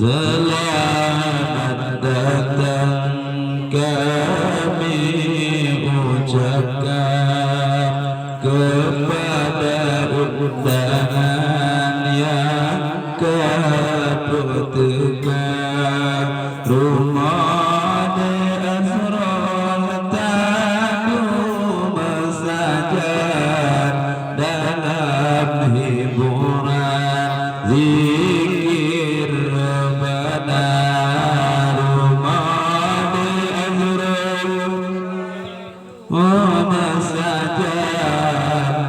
Selamat datang kami ucapkan kepada undangan yang kebetulan rumah Asrul Taqum saja dalam hiburan zikir benar rumah Asrul saja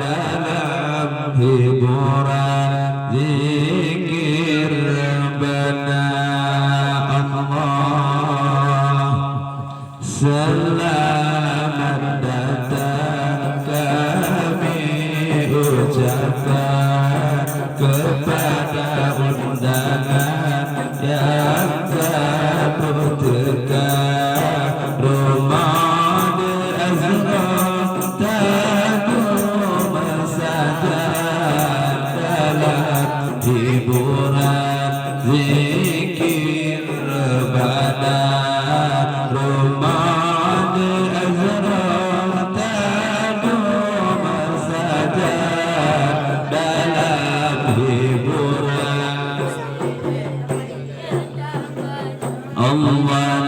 dalam hiburan zikir benar Allah. Selamat datang kami ucapkan kepada undangan yang kebetulan rumah Asrul Taqum saja dalam hiburan zikir benar rumah Asrul Taqum saja dalam hiburan Allah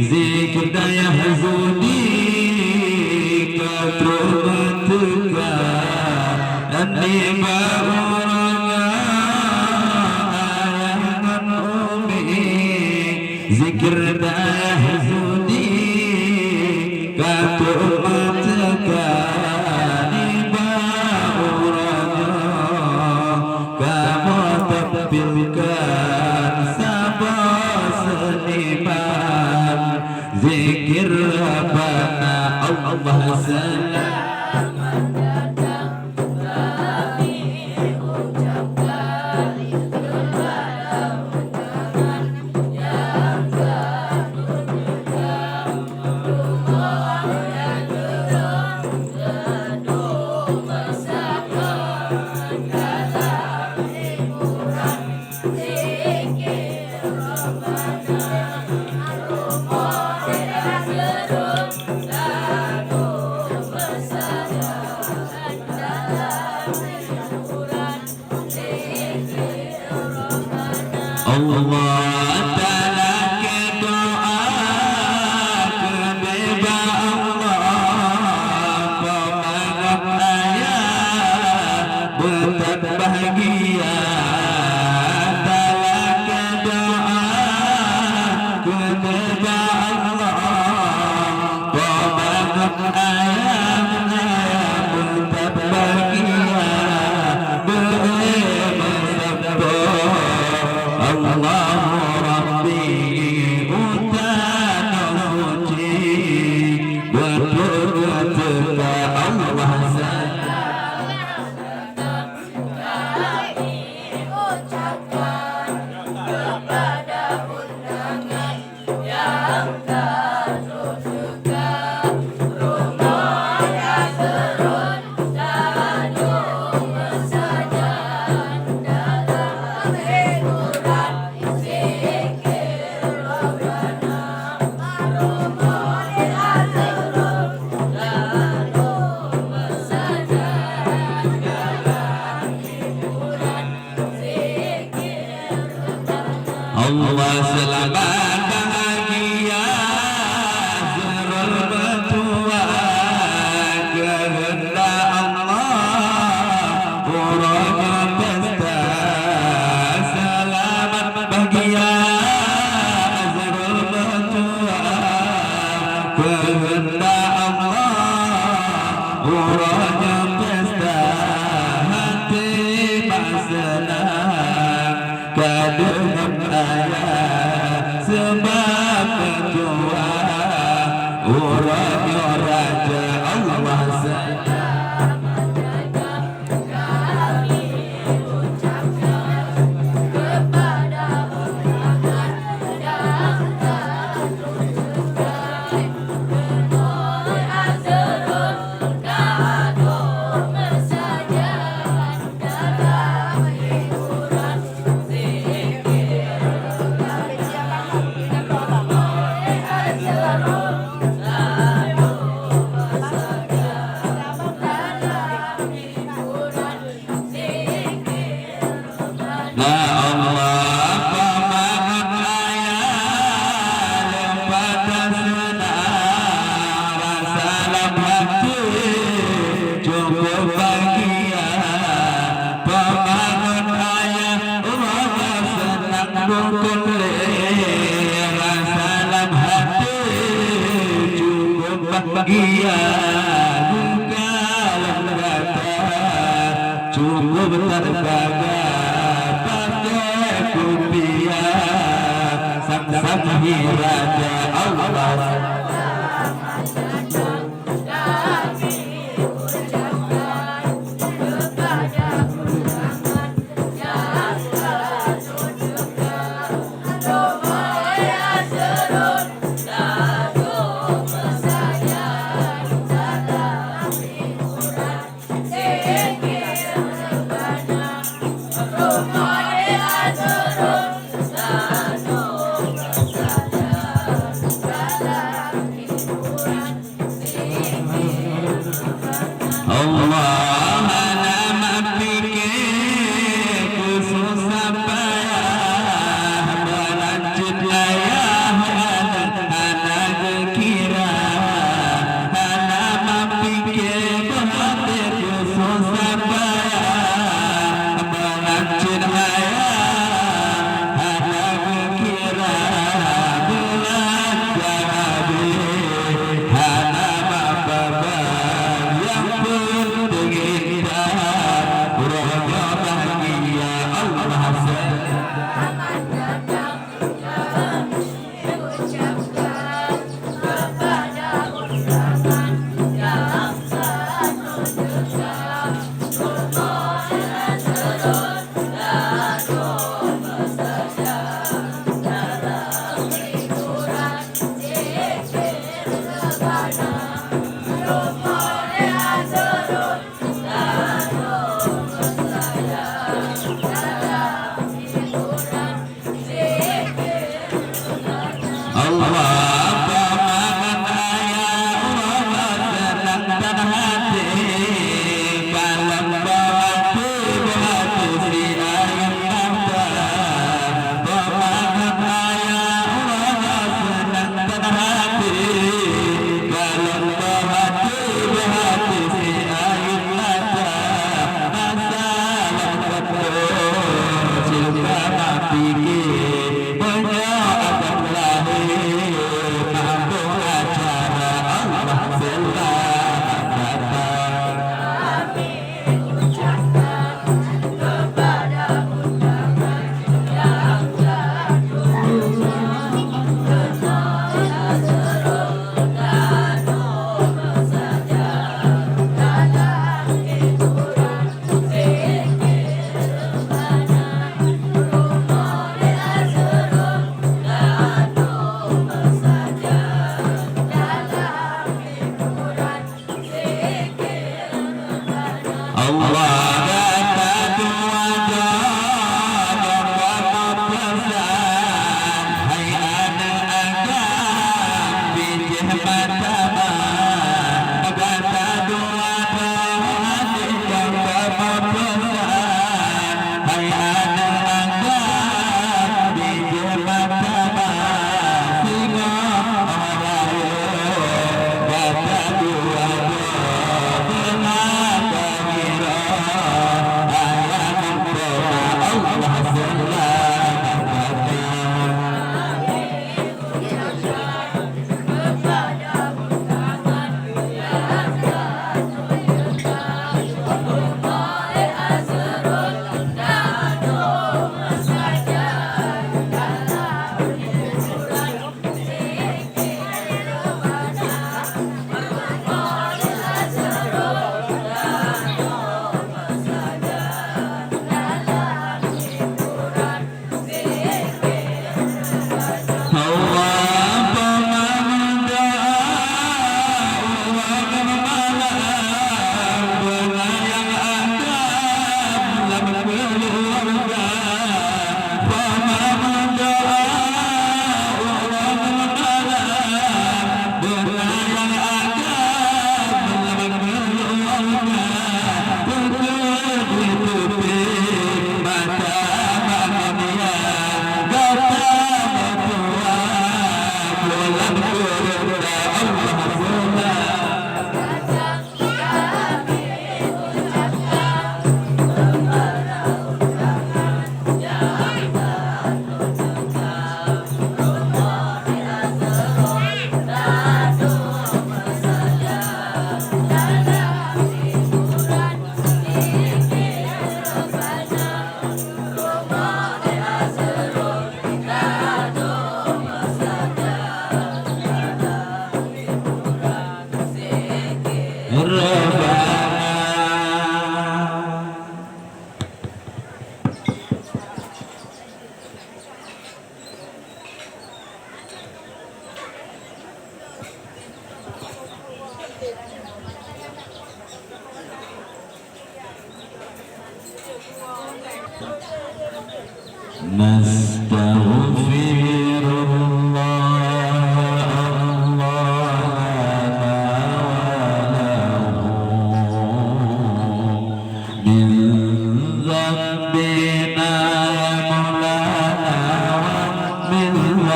zikir daya hazuni keterbetukan dan dibauranya ayahan umi zikir daya hazuni keterbetukan dibauranya kamu tampilkan sabah seniman zikir Rabbana Allah selamat datang kami ucapkan kepada undangan yang kebetulan rumah Asrul Taqum saja dalam hiburan zikir Rabbana Allah Ta'ala ke doa kebeba Allah pemenang ayat buat bahagia Ta'ala ke doa kebeba Allah pemenang ayat buat bahagia Allahu Rabbi utana suci berdoa Allah selamat kami ucapkan kepada undangan yang kebetulan rumah Asrul Taqum saja dalam hiburan zikir Rabbana rumah Asrul Taqum saja dalam hiburan zikir Allah selamat bahagia Asrul bertuah kehendak Allah kurang pesta selamat bahagia Asrul bertuah kehendak Allah kurang pesta hati senang kaduhan ayat sebab ketua Uranya Raja Allah bahagia duka lembaga cukup terjaga pakai kupiah sang Raja Allah.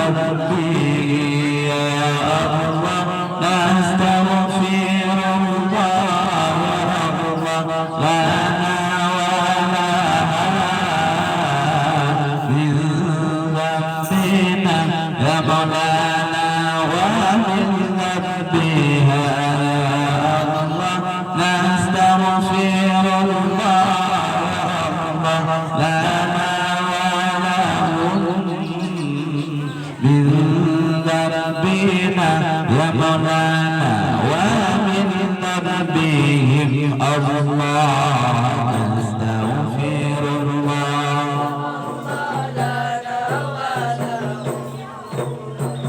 ذنبه يا الله نستغفر الله لنا ولها من ذنبنا يا مولانا ومن ذنبها يا الله نستغفر الله لنا ولهم من ذنبنا يا مولانا ومن ذنبهم الله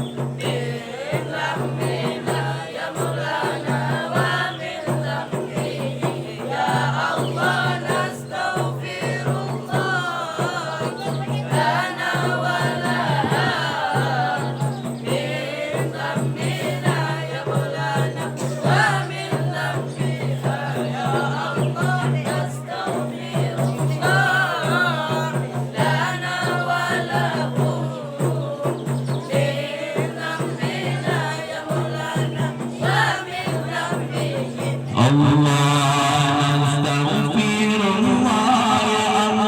نستغفر الله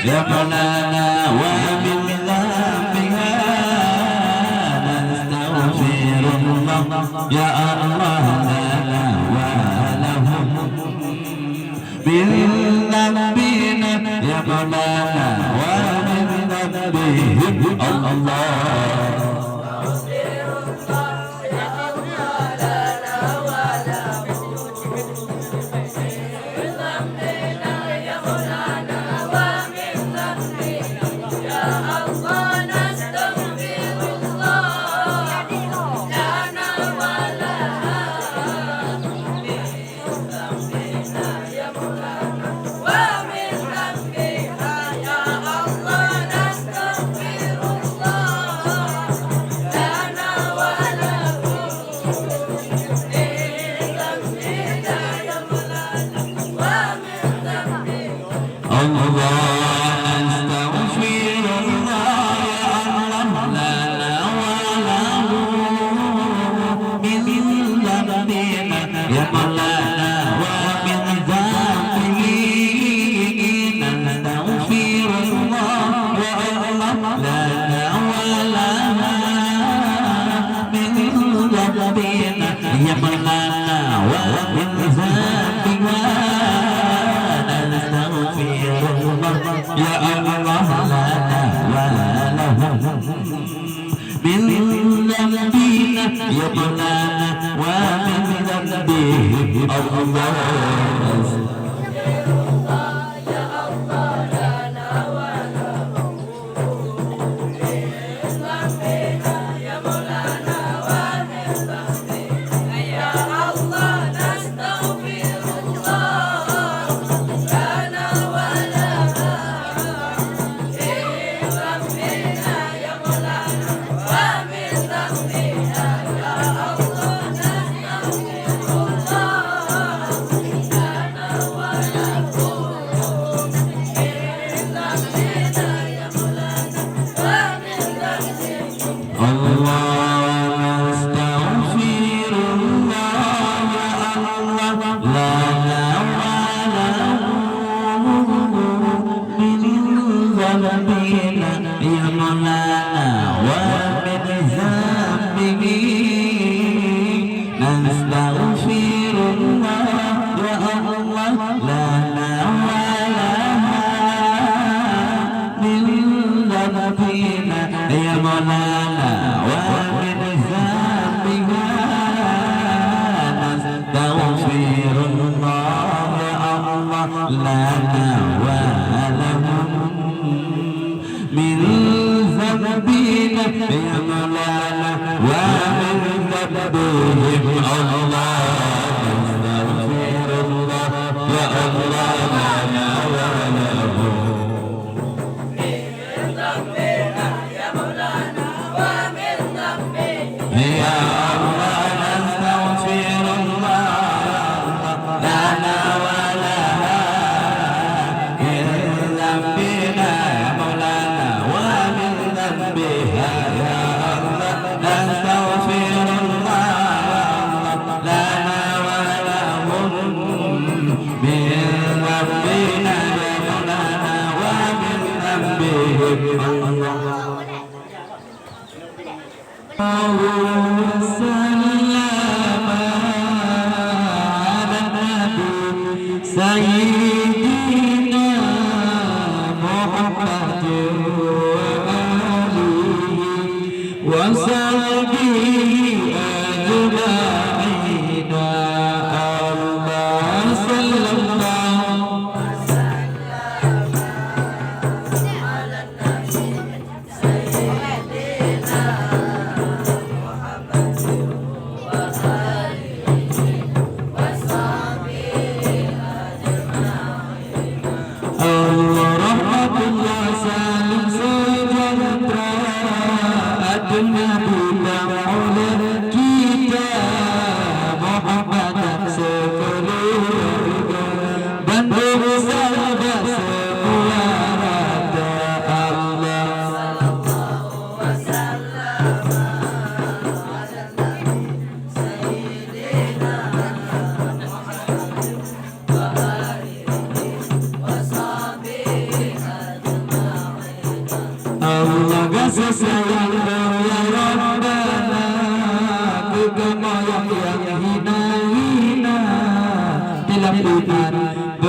يا مولانا ومن ذنبها نستغفر الله يا الله لنا ولهم من ذنبنا يا مولانا ومن ذنبهم الله يا الله لنا ولهم من ذنبنا يا مولانا ومن ذنبهم الله Allah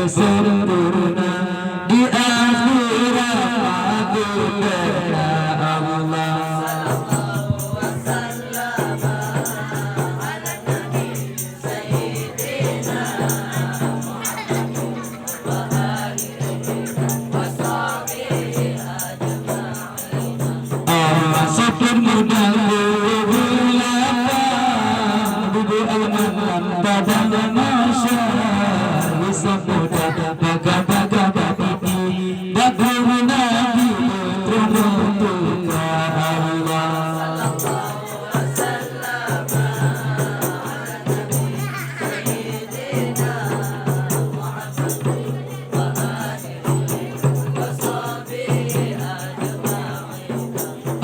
Sempurna di akhirat aku bela Allah. Sakit muda bubu al-manam pada masya muda baga-baga batiti bagu nabi teruntuk Allah.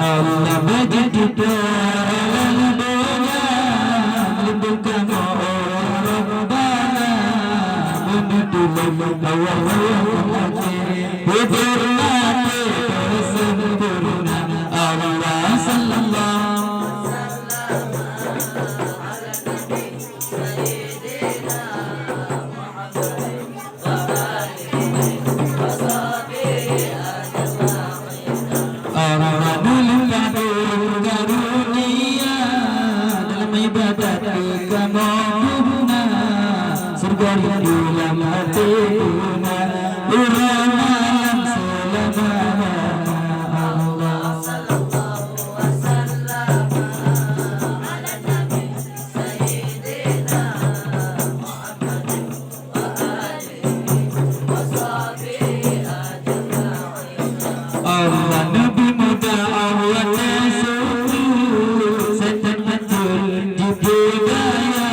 Allah bagi kita lindungnya, lindungkan Rabbana, menuduh awal-awal berhormati sempurna Allah sallallahu dalam hati guna Nuramalam selamanya Allah. Sallallahu wasallam ala nabi sayyidina Muhammadin wa alihi wa sahbihi ajma'in. Allah nabi muda Allah nasuhu setan betul di budaya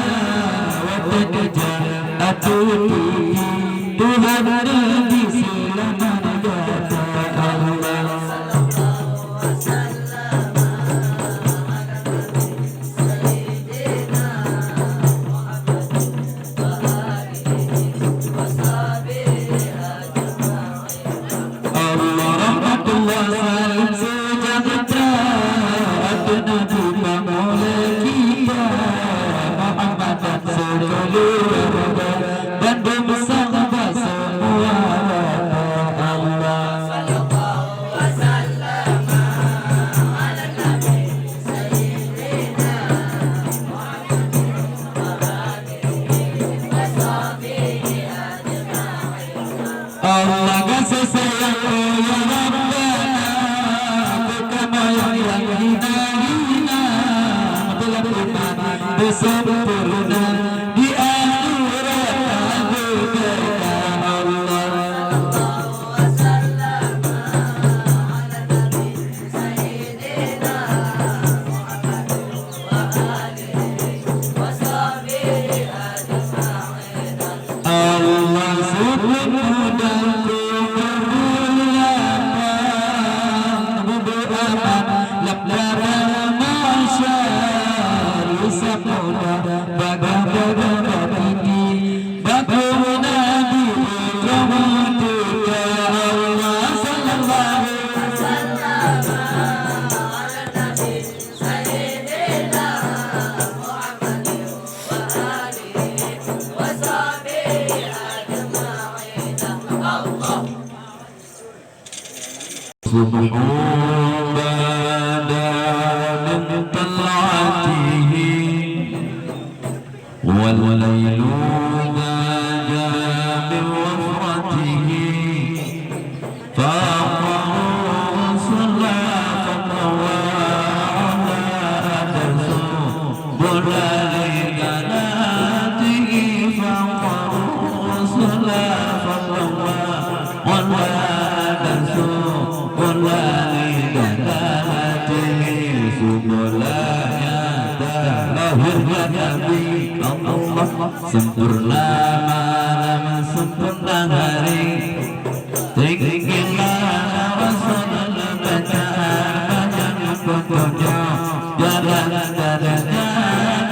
wa tajah atuhi Tuhan Nabi selamanya kata Allah. Sallallahu wasallam ala nabi sayyidina Muhammadin wa alihi wa sahbihi ajma'in. Allah rahmatullah salam sejahtera atas Nabi Maula kita Muhammad seluruh dan bersama semua Allah. Sallallahu wasallam ala nabi sayyidina Muhammadin wa alihi wa sahbihi ajma'in. Allah kasih sayang ya Rabbana kama yang hina dalam iman bersempurna di akhirat berkata Allah. Sallallahu wasallam ala nabi sayyidina Muhammadin wa alihi wa sahbihi ajma'in. Allah subhanahu dan Sayyidina صبح بدا من طلعته والليل بدا من وفرته فأقرأ صلى فطوى على تسبل لجناته فأقرأ صلى فطوى على تسبل لجناته سبلanya lahirnya Nabi Allah sempurna malam sempurna hari tinggilah Rasulullah bacaan banyak pokoknya jalan dadanya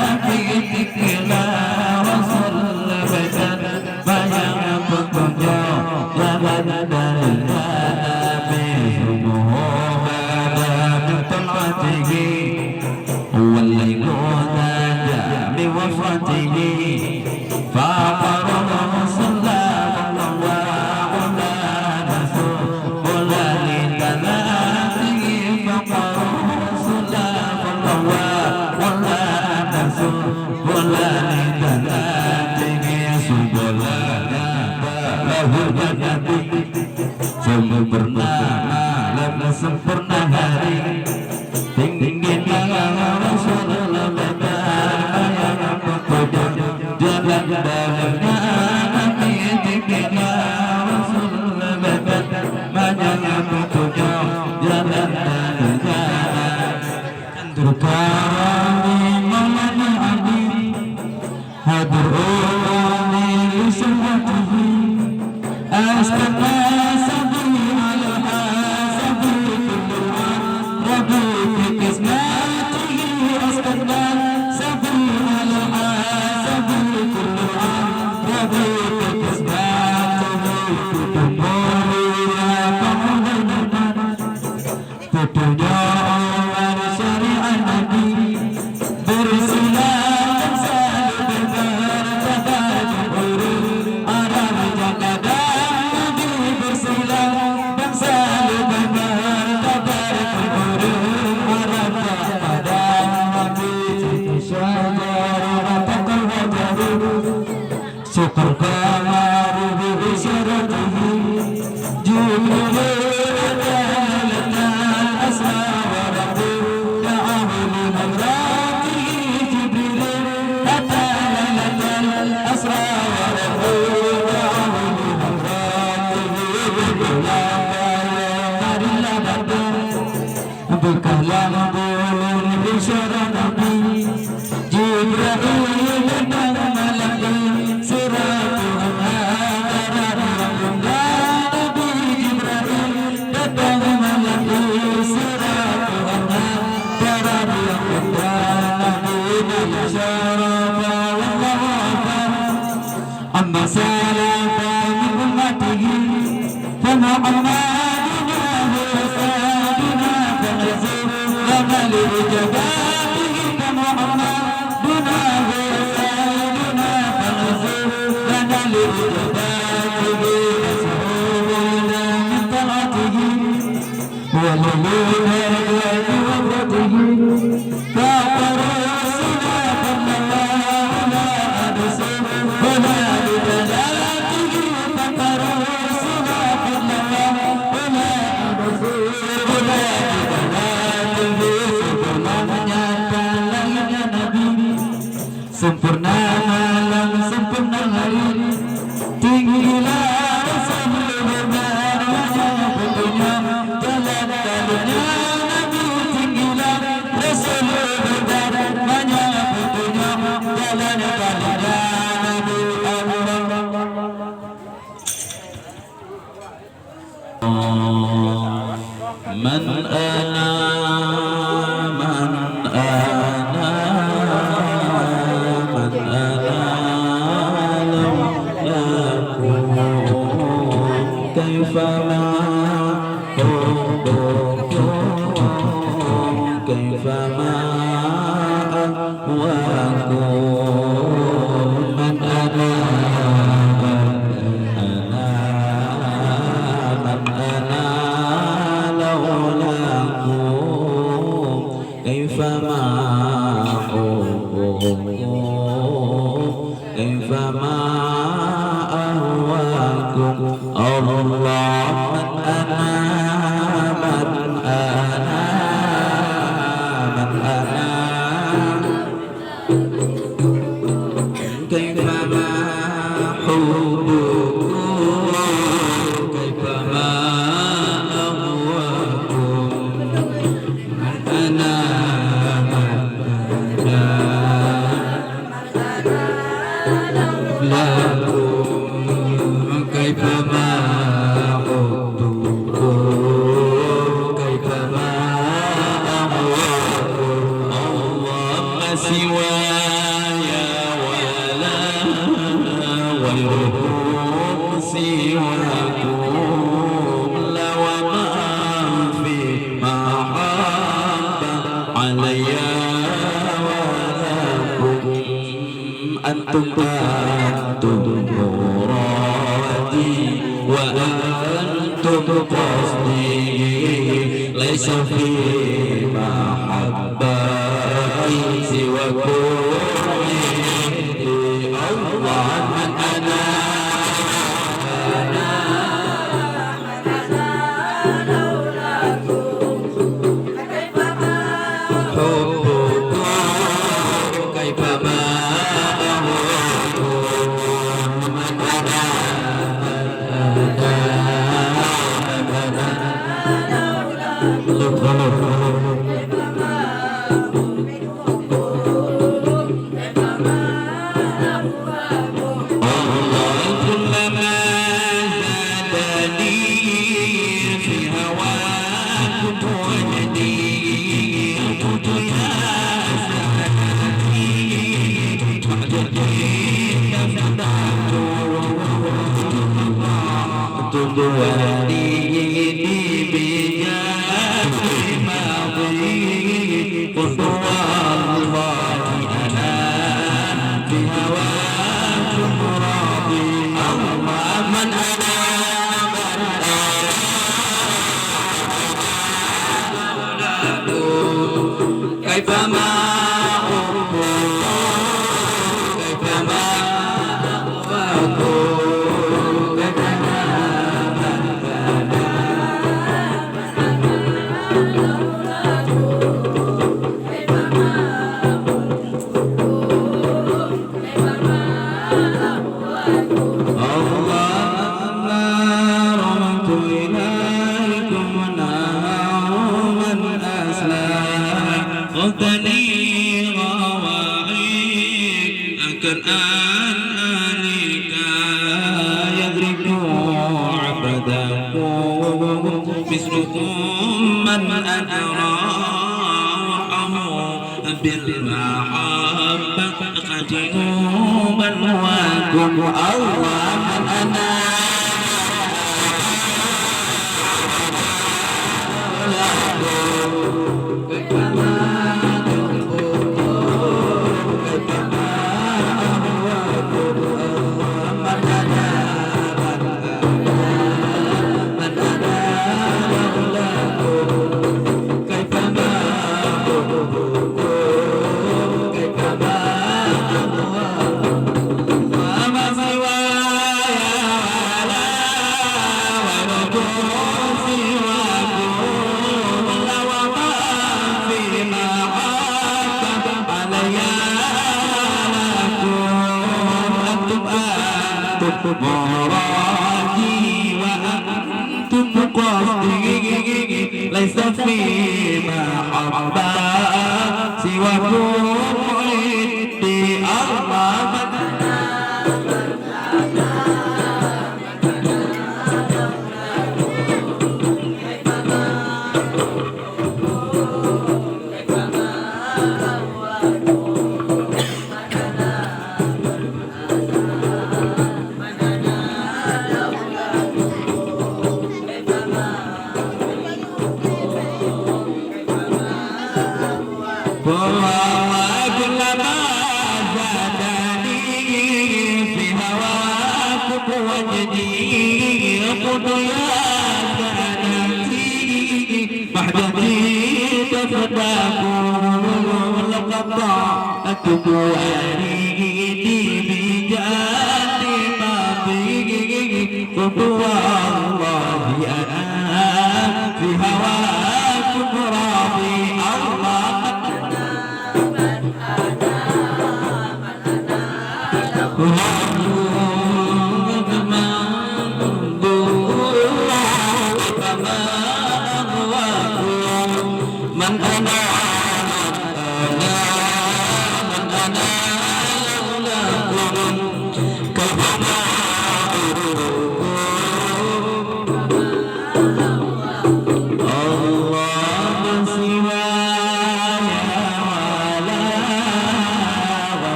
Nabi tinggilah Rasulullah bacaan banyak pokoknya jalan dadanya Nabi semua pada talatihi والليل نادى بوفرته فأقر صلى فطوى على رسول لثلاثه فقر صلى فطوى على رسول لثلاثه سبلنا له النبي sempurna malam sempurna hari tinggilah Rasulullah bacaan petunjuk jalan dalamnya Nabi tinggilah Rasulullah bacaan banyak petunjuk jalan dalamnya terkarami maulana Ali hadroni lisawatihi asbabna sabri ala sabri kulluhan rabbi بقسمته أسبقنا صبر على صبر كل عام ربي بقسمته تمورنا فمولنا petunjuk dari syariat Nabi bersilat selalu berkabar urut arah jalan Nabi bersilat dan selalu berkabar urut arah jalan Nabi syajarah takal wajaru syukur kamaru bisyaratihi jumlah berkalam boleh bicara Nabi Jibril dan malaikat surah Nabi Jibril datang malaikat surah Nabi syaraf amma salafa min ummatihi fama لجباته كمحمد بنا وسيدنا فنزل لنا لجباته مسؤولنا من طاعته وللولا وفرته فأقر الصلاة الله لا أبصر ولا لجلاته فأقر الصلاة الله ولا أبصر ولا sempurna malam sempurna hari tinggilah Rasulullah petunjuk jalan dalamnya Nabi tinggilah Rasulullah banyak petunjuk jalan dalamnya Nabi Allah man ana كيفما أهواكم من أنا Allah man ana كيفما حبكم كيفما أهواكم أنا لكم كيفما حبكم كيفما أهواكم الله سواي ولا غيركم سواكم لو ما في محبة علي ولكم أنتم مرادي وأنتم قصدي ليس في محبتي سواكم الله من أنا حبكم كيفما كيفما كيفما من أدراهم بالمحبة قتلوا بلواكم الله من أنا مرادي وأنتم قصدي ليس في محبة سواكم عندي الله والله أنا في هواكم راضي الله من أنا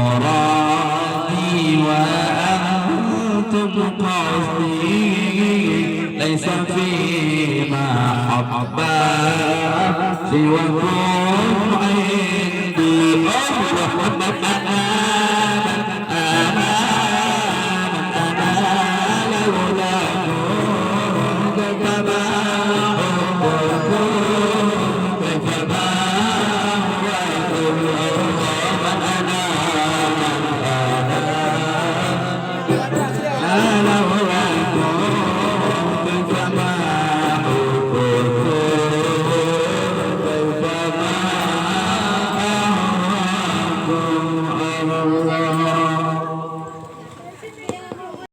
مرادي وأنتم قصدي ليس في محبة سواكم عندي محمد أنا لولاكم كما حبكم